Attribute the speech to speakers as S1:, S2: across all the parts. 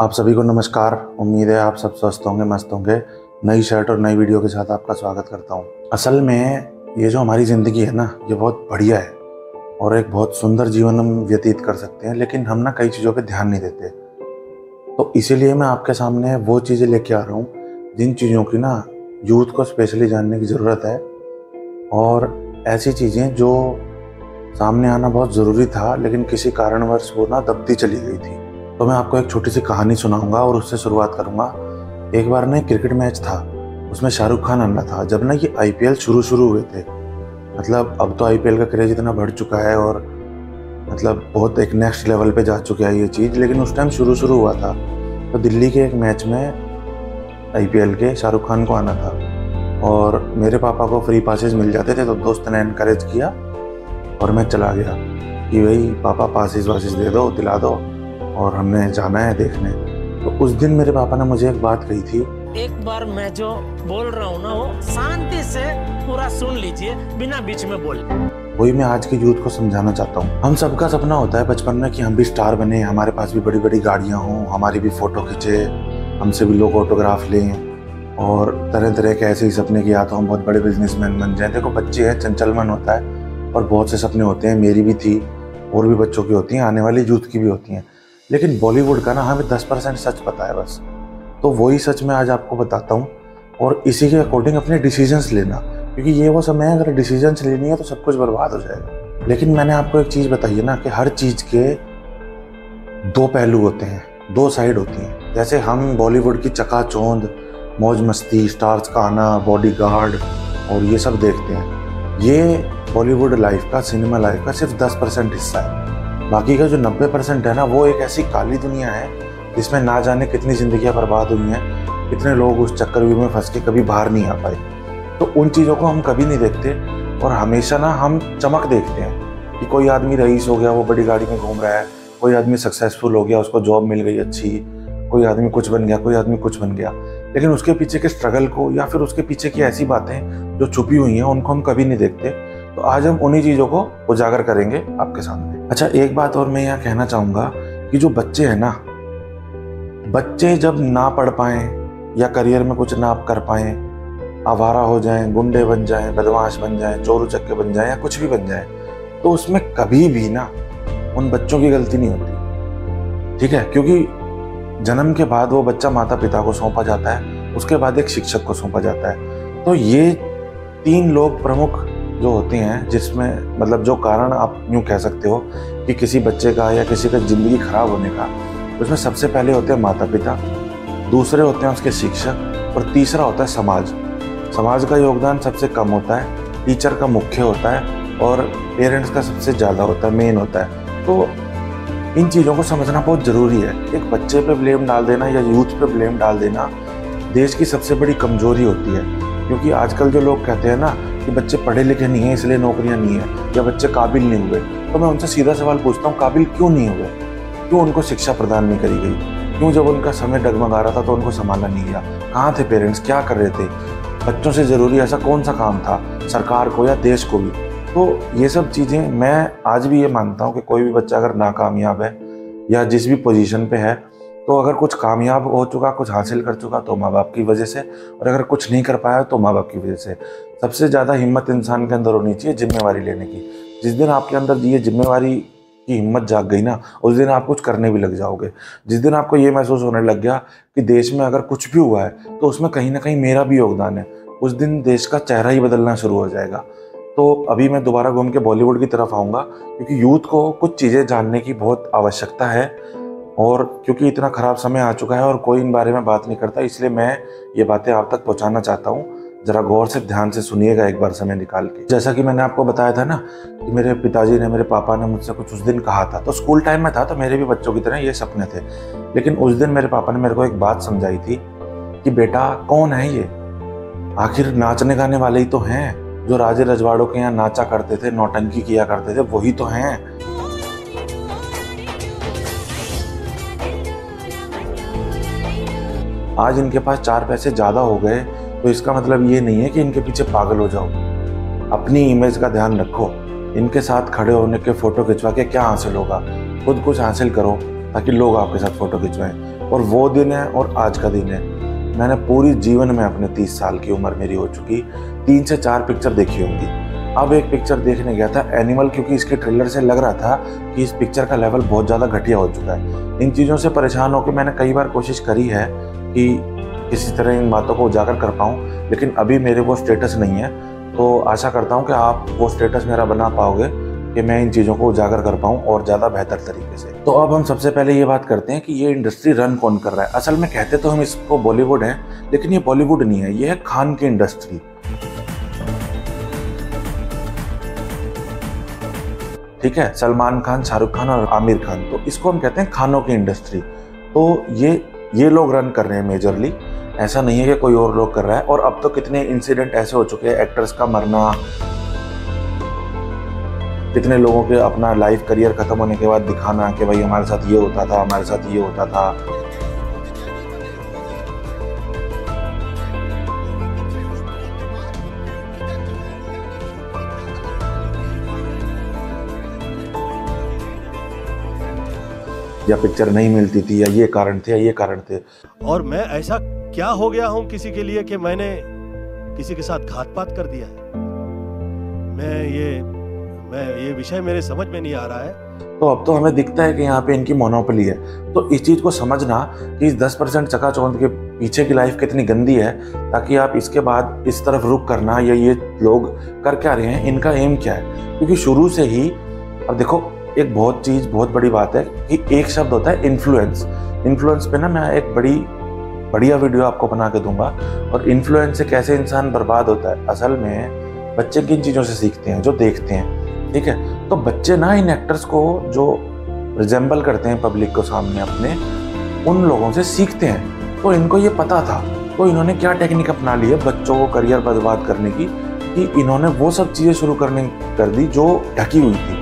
S1: आप सभी को नमस्कार। उम्मीद है आप सब स्वस्थ होंगे, मस्त होंगे। नई शर्ट और नई वीडियो के साथ आपका स्वागत करता हूं। असल में ये जो हमारी ज़िंदगी है ना, ये बहुत बढ़िया है और एक बहुत सुंदर जीवन हम व्यतीत कर सकते हैं, लेकिन हम ना कई चीज़ों पे ध्यान नहीं देते। तो इसीलिए मैं आपके सामने वो चीज़ें लेके आ रहा हूँ जिन चीज़ों की ना यूथ को स्पेशली जानने की ज़रूरत है, और ऐसी चीज़ें जो सामने आना बहुत ज़रूरी था लेकिन किसी कारणवश वो ना दबती चली गई थी। तो मैं आपको एक छोटी सी कहानी सुनाऊंगा और उससे शुरुआत करूंगा। एक बार ना क्रिकेट मैच था, उसमें शाहरुख खान आना था। जब ना ये आईपीएल शुरू हुए थे, मतलब अब तो आईपीएल का क्रेज इतना बढ़ चुका है और मतलब बहुत एक नेक्स्ट लेवल पे जा चुका है ये चीज़, लेकिन उस टाइम शुरू हुआ था। तो दिल्ली के एक मैच में आईपीएल के शाहरुख खान को आना था और मेरे पापा को फ्री पासेज मिल जाते थे, तो दोस्त ने इनकरेज किया और मैं चला गया कि भाई पापा पासेज वासेज दे दो, दिला दो, और हमने जाना है देखने। तो उस दिन मेरे पापा ने मुझे एक बात कही थी,
S2: एक बार मैं जो बोल रहा हूँ ना वो शांति से पूरा सुन लीजिए, बिना बीच में बोल।
S1: वही मैं आज के यूथ को समझाना चाहता हूँ। हम सबका सपना होता है बचपन में कि हम भी स्टार बने, हमारे पास भी बड़ी बड़ी गाड़ियाँ हों, हमारी भी फ़ोटो खींचे, हमसे भी लोग ऑटोग्राफ लें, और तरह तरह के ऐसे ही सपने की तो हम बहुत बड़े बिजनेसमैन बन जाएं। देखो बच्चे हैं, चंचल मन होता है और बहुत से सपने होते हैं। मेरी भी थी और भी बच्चों की होती हैं, आने वाली यूथ की भी होती हैं। लेकिन बॉलीवुड का ना हमें 10% सच पता है बस। तो वही सच मैं आज आपको बताता हूँ और इसी के अकॉर्डिंग अपने डिसीजंस लेना, क्योंकि ये वो समय है अगर डिसीजंस लेनी है तो सब कुछ बर्बाद हो जाएगा। लेकिन मैंने आपको एक चीज़ बताई है ना कि हर चीज़ के दो पहलू होते हैं, दो साइड होती हैं। जैसे हम बॉलीवुड की चकाचौंध, मौज मस्ती, स्टार्स का आना, बॉडीगार्ड और ये सब देखते हैं, ये बॉलीवुड लाइफ का, सिनेमा लाइफ का सिर्फ 10% हिस्सा है। बाकी का जो 90% है ना, वो एक ऐसी काली दुनिया है जिसमें ना जाने कितनी ज़िंदगियां बर्बाद हुई हैं, कितने लोग उस चक्रव्यूह में फंस के कभी बाहर नहीं आ पाए। तो उन चीज़ों को हम कभी नहीं देखते और हमेशा ना हम चमक देखते हैं कि कोई आदमी रईस हो गया, वो बड़ी गाड़ी में घूम रहा है, कोई आदमी सक्सेसफुल हो गया, उसको जॉब मिल गई अच्छी, कोई आदमी कुछ बन गया, कोई आदमी कुछ बन गया। लेकिन उसके पीछे के स्ट्रगल को या फिर उसके पीछे की ऐसी बातें जो छुपी हुई हैं, उनको हम कभी नहीं देखते। तो आज हम उन्हीं चीज़ों को उजागर करेंगे आपके सामने। अच्छा, एक बात और मैं यहाँ कहना चाहूँगा कि जो बच्चे हैं ना, बच्चे जब ना पढ़ पाएँ या करियर में कुछ ना कर पाएँ, आवारा हो जाएं, गुंडे बन जाएं, बदमाश बन जाएं, चोर उचक्के बन जाएं या कुछ भी बन जाएं, तो उसमें कभी भी ना उन बच्चों की गलती नहीं होती, ठीक है? क्योंकि जन्म के बाद वो बच्चा माता पिता को सौंपा जाता है, उसके बाद एक शिक्षक को सौंपा जाता है। तो ये 3 लोग प्रमुख जो होते हैं, जिसमें मतलब जो कारण आप यूँ कह सकते हो कि किसी बच्चे का या किसी का ज़िंदगी खराब होने का, उसमें सबसे पहले होते हैं माता पिता, दूसरे होते हैं उसके शिक्षक और तीसरा होता है समाज। समाज का योगदान सबसे कम होता है, टीचर का मुख्य होता है और पेरेंट्स का सबसे ज़्यादा होता है, मेन होता है। तो इन चीज़ों को समझना बहुत ज़रूरी है। एक बच्चे पे ब्लेम डाल देना या यूथ पे ब्लेम डाल देना देश की सबसे बड़ी कमज़ोरी होती है। क्योंकि आजकल जो लोग कहते हैं ना कि बच्चे पढ़े लिखे नहीं हैं इसलिए नौकरियां नहीं है, या बच्चे काबिल नहीं हुए, तो मैं उनसे सीधा सवाल पूछता हूँ, काबिल क्यों नहीं हुए? क्यों उनको शिक्षा प्रदान नहीं करी गई? क्यों जब उनका समय डगमगा रहा था तो उनको संभालना नहीं गया? कहाँ थे पेरेंट्स, क्या कर रहे थे? बच्चों से ज़रूरी ऐसा कौन सा काम था सरकार को या देश को भी? तो ये सब चीज़ें मैं आज भी ये मानता हूँ कि कोई भी बच्चा अगर नाकामयाब है या जिस भी पोजीशन पे है, तो अगर कुछ कामयाब हो चुका, कुछ हासिल कर चुका, तो माँ बाप की वजह से, और अगर कुछ नहीं कर पाया तो माँ बाप की वजह से। सबसे ज़्यादा हिम्मत इंसान के अंदर होनी चाहिए जिम्मेवारी लेने की। जिस दिन आपके अंदर ये जिम्मेवारी की हिम्मत जाग गई ना, उस दिन आप कुछ करने भी लग जाओगे। जिस दिन आपको ये महसूस होने लग गया कि देश में अगर कुछ भी हुआ है तो उसमें कहीं ना कहीं मेरा भी योगदान है, उस दिन देश का चेहरा ही बदलना शुरू हो जाएगा। तो अभी मैं दोबारा घूम के बॉलीवुड की तरफ आऊँगा, क्योंकि यूथ को कुछ चीज़ें जानने की बहुत आवश्यकता है, और क्योंकि इतना ख़राब समय आ चुका है और कोई इन बारे में बात नहीं करता, इसलिए मैं ये बातें आप तक पहुंचाना चाहता हूं। ज़रा गौर से ध्यान से सुनिएगा एक बार समय निकाल के। जैसा कि मैंने आपको बताया था ना कि मेरे पिताजी ने, मेरे पापा ने मुझसे कुछ उस दिन कहा था, तो स्कूल टाइम में था, तो मेरे भी बच्चों की तरह ये सपने थे। लेकिन उस दिन मेरे पापा ने मेरे को एक बात समझाई थी कि बेटा, कौन है ये? आखिर नाचने गाने वाले ही तो हैं, जो राजे रजवाड़ों के यहाँ नाचा करते थे, नौटंकी किया करते थे, वही तो हैं। आज इनके पास 4 पैसे ज़्यादा हो गए तो इसका मतलब ये नहीं है कि इनके पीछे पागल हो जाओ। अपनी इमेज का ध्यान रखो। इनके साथ खड़े होने के फ़ोटो खिंचवा के क्या हासिल होगा? खुद कुछ हासिल करो ताकि लोग आपके साथ फ़ोटो खिंचवाएं। और वो दिन है और आज का दिन है। मैंने पूरी जीवन में अपने 30 साल की उम्र मेरी हो चुकी 3 से 4 पिक्चर देखी होंगी। अब एक पिक्चर देखने गया था एनिमल, क्योंकि इसके ट्रेलर से लग रहा था कि इस पिक्चर का लेवल बहुत ज़्यादा घटिया हो चुका है। इन चीज़ों से परेशान होकर मैंने कई बार कोशिश करी है कि किसी तरह इन बातों को उजागर कर पाऊँ, लेकिन अभी मेरे वो स्टेटस नहीं है। तो आशा करता हूँ कि आप वो स्टेटस मेरा बना पाओगे कि मैं इन चीज़ों को उजागर कर पाऊँ और ज़्यादा बेहतर तरीके से। तो अब हम सबसे पहले ये बात करते हैं कि ये इंडस्ट्री रन कौन कर रहा है। असल में कहते तो हम इसको बॉलीवुड है, लेकिन ये बॉलीवुड नहीं है, ये है खान की इंडस्ट्री। ठीक है, सलमान खान, शाहरुख खान और आमिर खान, तो इसको हम कहते हैं खानों की इंडस्ट्री। तो ये लोग रन कर रहे हैं मेजरली, ऐसा नहीं है कि कोई और लोग कर रहा है। और अब तो कितने इंसिडेंट ऐसे हो चुके हैं, एक्टर्स का मरना, कितने लोगों के अपना लाइफ करियर खत्म होने के बाद दिखाना कि भाई हमारे साथ ये होता था, हमारे साथ ये होता था। या पिक्चर नहीं मिलती थी, या ये कारण थे, या ये कारण थे।
S3: और मैं ऐसा क्या हो गया हूं किसी के लिए कि मैंने किसी के साथ घात-पात कर दिया है? ये विषय मेरे समझ में नहीं आ रहा है।
S1: तो अब तो हमें दिखता है कि यहाँ पे इनकी मोनोपोली है। तो इस चीज़ को समझना कि इस 10% चकाचौंध के पीछे की लाइफ कितनी गंदी है, ताकि आप इसके बाद इस तरफ रुख करना, या ये लोग कर क्या रहे हैं, इनका एम क्या है। क्योंकि शुरू से ही अब देखो, एक बहुत बड़ी बात है कि एक शब्द होता है इन्फ्लुएंस। इन्फ्लुएंस पे ना मैं एक बढ़िया वीडियो आपको बना के दूंगा। और इन्फ्लुएंस से कैसे इंसान बर्बाद होता है। असल में बच्चे किन चीज़ों से सीखते हैं, जो देखते हैं। ठीक है, तो बच्चे ना इन एक्टर्स को जो रिजेंबल करते हैं पब्लिक को सामने अपने, उन लोगों से सीखते हैं। तो इनको ये पता था, तो इन्होंने क्या टेक्निक अपना ली है बच्चों को करियर बर्बाद करने की, कि इन्होंने वो सब चीज़ें शुरू कर दी जो ढकी हुई थी।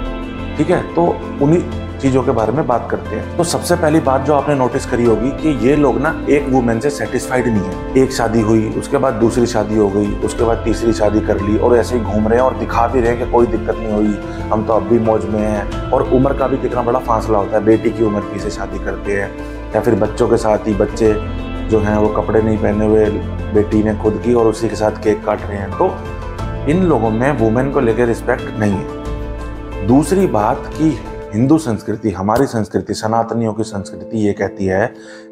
S1: ठीक है, तो उन्हीं चीज़ों के बारे में बात करते हैं। तो सबसे पहली बात जो आपने नोटिस करी होगी कि ये लोग ना एक वुमेन से सेटिस्फाइड नहीं है। एक शादी हुई, उसके बाद दूसरी शादी हो गई, उसके बाद तीसरी शादी कर ली, और ऐसे ही घूम रहे हैं और दिखा भी रहे हैं कि कोई दिक्कत नहीं हुई, हम तो अब भी मौज में हैं। और उम्र का भी कितना बड़ा फासला होता है, बेटी की उम्र की से शादी करते हैं, या फिर बच्चों के साथ ही बच्चे जो हैं वो कपड़े नहीं पहने हुए बेटी ने खुद की, और उसी के साथ केक काट रहे हैं। तो इन लोगों में वुमेन को लेकर रिस्पेक्ट नहीं है। दूसरी बात कि हिंदू संस्कृति, हमारी संस्कृति, सनातनियों की संस्कृति ये कहती है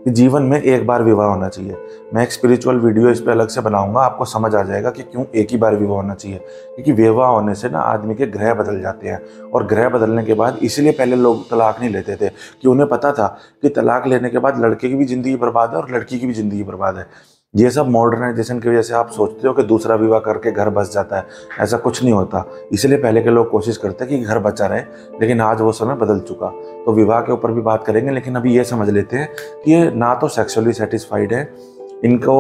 S1: कि जीवन में एक बार विवाह होना चाहिए। मैं एक स्पिरिचुअल वीडियो इस पे अलग से बनाऊंगा, आपको समझ आ जाएगा कि क्यों एक ही बार विवाह होना चाहिए। क्योंकि विवाह होने से ना आदमी के ग्रह बदल जाते हैं, और ग्रह बदलने के बाद इसलिए पहले लोग तलाक नहीं लेते थे कि उन्हें पता था कि तलाक लेने के बाद लड़के की भी ज़िंदगी बर्बाद है और लड़की की भी ज़िंदगी बर्बाद है। ये सब मॉडर्नाइजेशन की वजह से आप सोचते हो कि दूसरा विवाह करके घर बस जाता है, ऐसा कुछ नहीं होता। इसलिए पहले के लोग कोशिश करते हैं कि घर बचा रहे, लेकिन आज वो समय बदल चुका। तो विवाह के ऊपर भी बात करेंगे, लेकिन अभी ये समझ लेते हैं कि ये ना तो सेक्सुअली सेटिस्फाइड है, इनको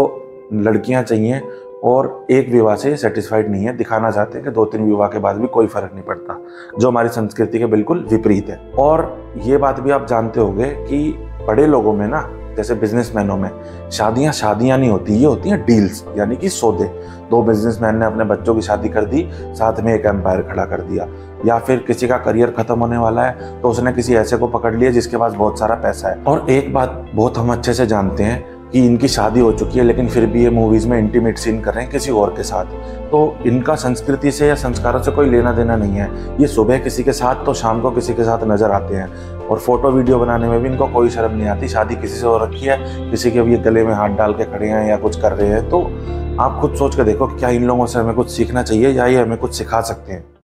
S1: लड़कियां चाहिए, और एक विवाह से सेटिस्फाइड नहीं है। दिखाना चाहते हैं कि 2-3 विवाह के बाद भी कोई फर्क नहीं पड़ता, जो हमारी संस्कृति के बिल्कुल विपरीत है। और ये बात भी आप जानते होंगे कि बड़े लोगों में ना, जैसे बिजनेसमैनों में, शादियां नहीं होती, ये होती हैं डील्स, यानी कि सौदे। 2 बिजनेसमैन ने अपने बच्चों की शादी कर दी, साथ में एक एम्पायर खड़ा कर दिया। या फिर किसी का करियर खत्म होने वाला है तो उसने किसी ऐसे को पकड़ लिया जिसके पास बहुत सारा पैसा है। और एक बात बहुत हम अच्छे से जानते हैं कि इनकी शादी हो चुकी है, लेकिन फिर भी ये मूवीज में इंटीमेट सीन कर रहे हैं किसी और के साथ। तो इनका संस्कृति से या संस्कारों से कोई लेना देना नहीं है। ये सुबह किसी के साथ तो शाम को किसी के साथ नजर आते हैं, और फोटो वीडियो बनाने में भी इनको कोई शर्म नहीं आती। शादी किसी से हो रखी है, किसी के भी गले में हाथ डाल के खड़े हैं या कुछ कर रहे हैं। तो आप खुद सोच के देखो कि क्या इन लोगों से हमें कुछ सीखना चाहिए, या ये हमें कुछ सिखा सकते हैं।